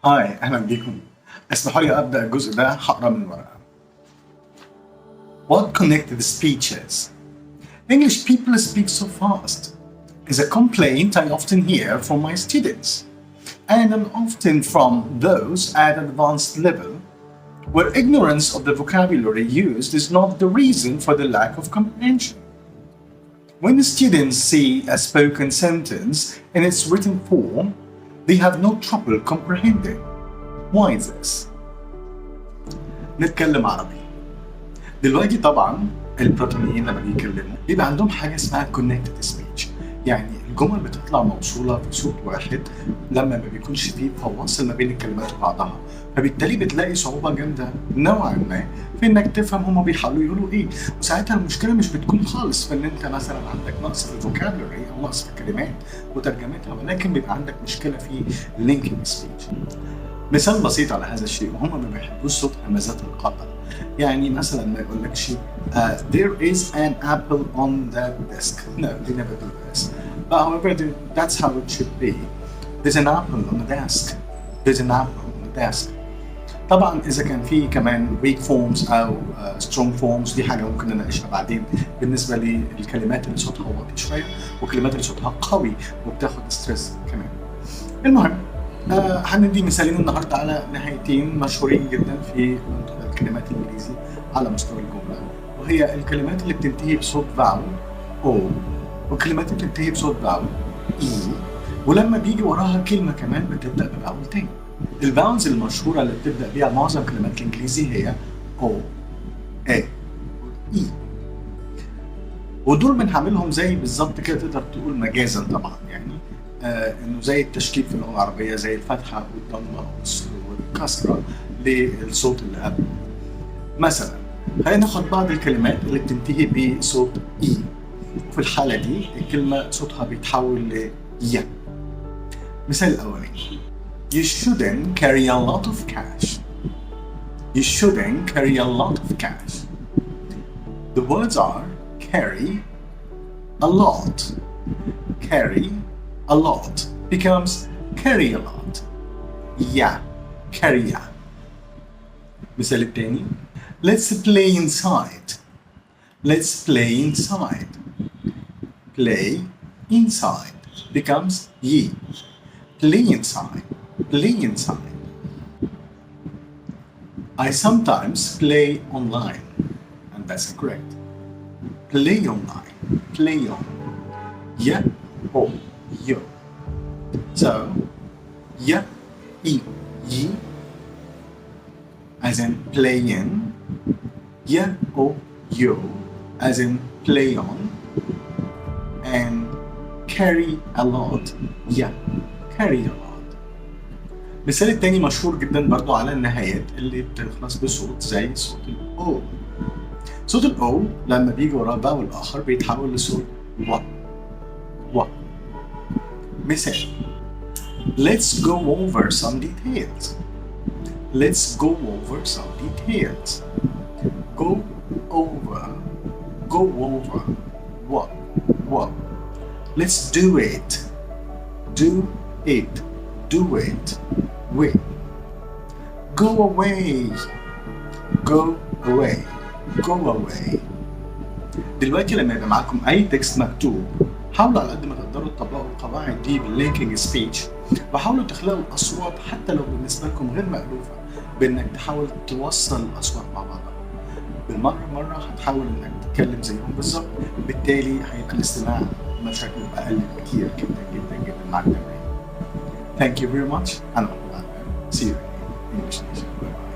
هاي أهلا بيكم. اسمحوا لي أبدأ الجزء ده هقرا من ورقة. What connected speeches? English people speak so fast is a complaint I often hear from my students, and often from those at advanced level, where ignorance of the vocabulary used is not the reason for the lack of comprehension. When students see a spoken sentence in its written form, they have no trouble comprehending. Why is this? نتكلم عربي. دلوقتي طبعا البريطانيين لما بيتكلموا بيبقى عندهم حاجه اسمها connected speech، يعني الجمل بتطلع موصوله في صوت واحد لما ما بيكونش فيه فواصل ما بين الكلمات وبعضها، فبالتالي بتلاقي صعوبه جامده نوعا ما في انك تفهم هما بيحاولوا يقولوا ايه، وساعتها المشكله مش بتكون خالص في ان انت مثلا عندك نقص في الفوكابلري او نقص في الكلمات وترجمتها، ولكن بيبقى عندك مشكله في linking speech. مثال بسيط على هذا الشيء، وهم ما بيحبوش صوت همزات القطع. يعني مثلا ما يقولكش there is an apple on the desk. No, they never do this. But however, that's how it should be. There's an apple on the desk. There's an apple on the desk. طبعا إذا كان في كمان weak forms أو strong forms دي حاجة ممكن نناقشها بعدين بالنسبة للكلمات اللي صوتها واطي شوية والكلمات اللي صوتها قوي وبتاخد ستريس كمان. المهم هندي مثالين النهارده على نهايتين مشهورين جدا في الكلمات الانجليزي على مستوى الجمله، وهي الكلمات اللي بتنتهي بصوت فاول او، والكلمات اللي بتنتهي بصوت فاول اي، ولما بيجي وراها كلمه كمان بتبدا بفاول تاني. الفاولز المشهوره اللي بتبدا بيها معظم كلمات الانجليزي هي او، اي، اي، ودول بنعملهم زي بالظبط كده، تقدر تقول مجازا طبعا، يعني انه زي التشكيل في اللغه العربيه زي الفتحه والضمه والكسره للصوت اللي قبل. مثلا خلينا ناخد بعض الكلمات اللي بتنتهي بصوت اي، وفي الحاله دي الكلمه صوتها بيتحول ل يا. مثال الاولاني: You shouldn't carry a lot of cash. You shouldn't carry a lot of cash. The words are carry, a lot. Carry a lot becomes carry a lot. Yeah, carry ya. مثال التاني: Let's play inside. Let's play inside. Play inside becomes ye. Play inside. Play inside. I sometimes play online, and that's incorrect. Play online. Play on. Yeah, oh, yo. So, yeah, e, ye, as in play in, yeah, oh, yo, as in play on, and carry a lot, yeah, carry a lot. مثال التاني مشهور جدا برضو على النهايات اللي بتخلص بصوت زي صوت الأو. صوت الأو لما بيجي وراه باول آخر بيتحول لصوت و. و. مثال: Let's go over some details. Let's go over some details. Go over. Go over. What? What? Let's do it. Do it. Do it. Wait. Go away. Go away. Go away. دلوقتي لما يبقى معاكم أي تكست مكتوب، حاولوا على قد ما تقدروا تطبقوا القواعد دي باللينكينج سبيتش، وحاولوا تخلقوا الأصوات حتى لو بالنسبة لكم غير مألوفة، بإنك تحاول توصل الأصوات مع بعضها. بالمرة مرة هتحاول إنك تتكلم زيهم بالظبط، بالتالي هيبقى الاستماع مشاكله أقل بكتير جدا جدا جدا مع التمرين. Thank you very much. أنا محمد. See you in English Nation. Bye bye.